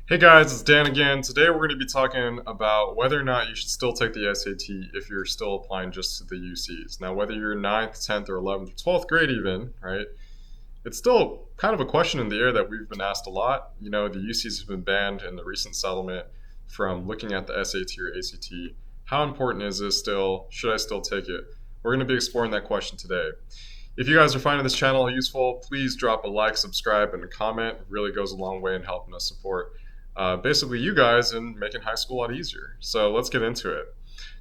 Hey guys, it's Dan again. Today we're going to be talking about whether or not you should still take the SAT if you're still applying just to the UCs. Now, whether you're ninth, 10th, or 11th, or 12th grade even, right? It's still kind of a question in the air that we've been asked a lot. You know, the UCs have been banned in the recent settlement from looking at the SAT or ACT. How important is this still? Should I still take it? We're going to be exploring that question today. If you guys are finding this channel useful, please drop a like, subscribe, and a comment. It really goes a long way in helping us support basically you guys in making high school a lot easier. So let's get into it.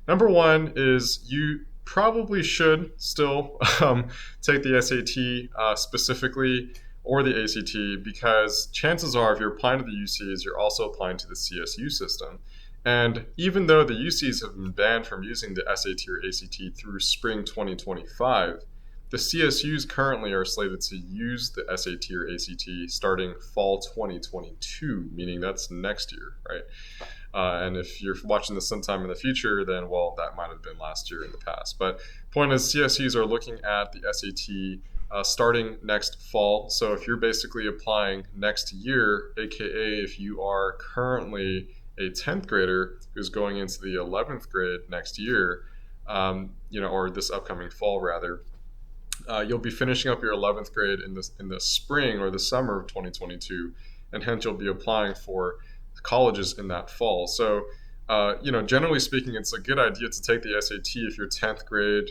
Number one is you probably should still take the SAT specifically or the ACT because chances are if you're applying to the UCs, you're also applying to the CSU system. And even though the UCs have been banned from using the SAT or ACT through spring 2025, the CSUs currently are slated to use the SAT or ACT starting fall 2022, meaning that's next year, right? And if you're watching this sometime in the future, then, well, that might have been last year in the past. But point is, CSUs are looking at the SAT starting next fall. So if you're basically applying next year, aka if you are currently a 10th grader who's going into the 11th grade next year, or this upcoming fall rather, you'll be finishing up your 11th grade in the spring or the summer of 2022, and hence you'll be applying for colleges in that fall. So, generally speaking, it's a good idea to take the SAT if you're 10th grade,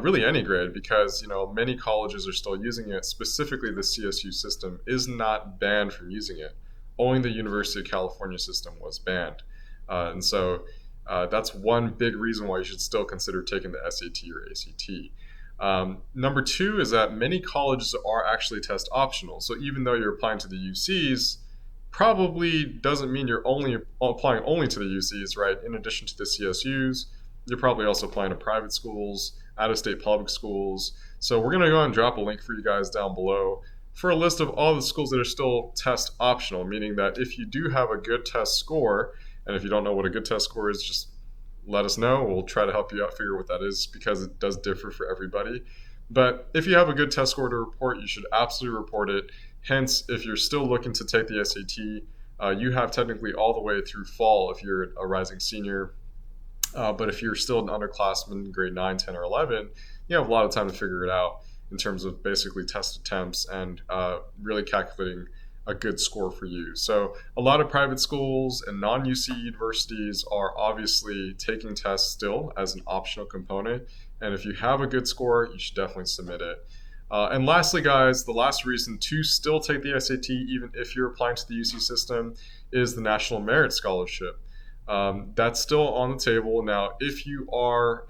really any grade, because many colleges are still using it. Specifically, the CSU system is not banned from using it. Only the University of California system was banned, and so that's one big reason why you should still consider taking the SAT or ACT. Number two is that many colleges are actually test optional. So even though you're applying to the UCs, probably doesn't mean you're only applying only to the UCs, right? In addition to the CSUs, you're probably also applying to private schools, out-of-state public schools. So we're going to go ahead and drop a link for you guys down below for a list of all the schools that are still test optional, meaning that if you do have a good test score, and if you don't know what a good test score is, just let us know. We'll try to help you out figure what that is because it does differ for everybody. But if you have a good test score to report, you should absolutely report it. Hence, if you're still looking to take the SAT, you have technically all the way through fall if you're a rising senior. But if you're still an underclassman, grade 9, 10, or 11, you have a lot of time to figure it out in terms of basically test attempts and really calculating a good score for you. So a lot of private schools and non-UC universities are obviously taking tests still as an optional component. And if you have a good score, you should definitely submit it. And lastly, guys, the last reason to still take the SAT, even if you're applying to the UC system, is the National Merit Scholarship. That's still on the table. Now, if you are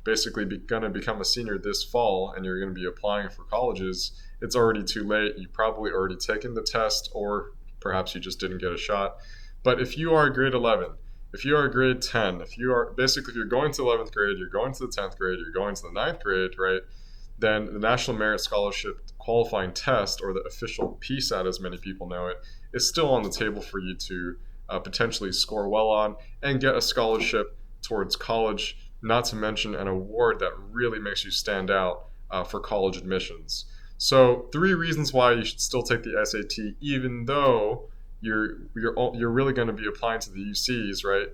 basically going to become a senior this fall and you're going to be applying for colleges, it's already too late. You probably already taken the test, or perhaps you just didn't get a shot. But if you are grade 11, if you are grade 10, if you're going to 11th grade, you're going to the 10th grade, you're going to the 9th grade, right? Then the National Merit Scholarship qualifying test, or the official PSAT as many people know it, is still on the table for you to potentially score well on and get a scholarship towards college, not to mention an award that really makes you stand out for college admissions. So 3 reasons why you should still take the SAT, even though you're really going to be applying to the UCs, right?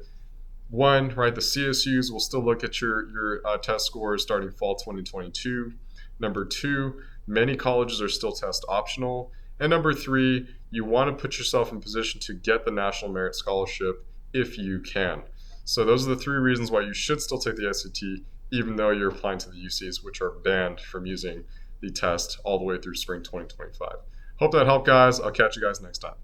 One, right, the CSUs will still look at your test scores starting fall 2022. Number 2, many colleges are still test optional. And number 3, you want to put yourself in position to get the National Merit Scholarship if you can. So those are the 3 reasons why you should still take the SAT, even though you're applying to the UCs, which are banned from using the test all the way through spring 2025. Hope that helped, guys. I'll catch you guys next time.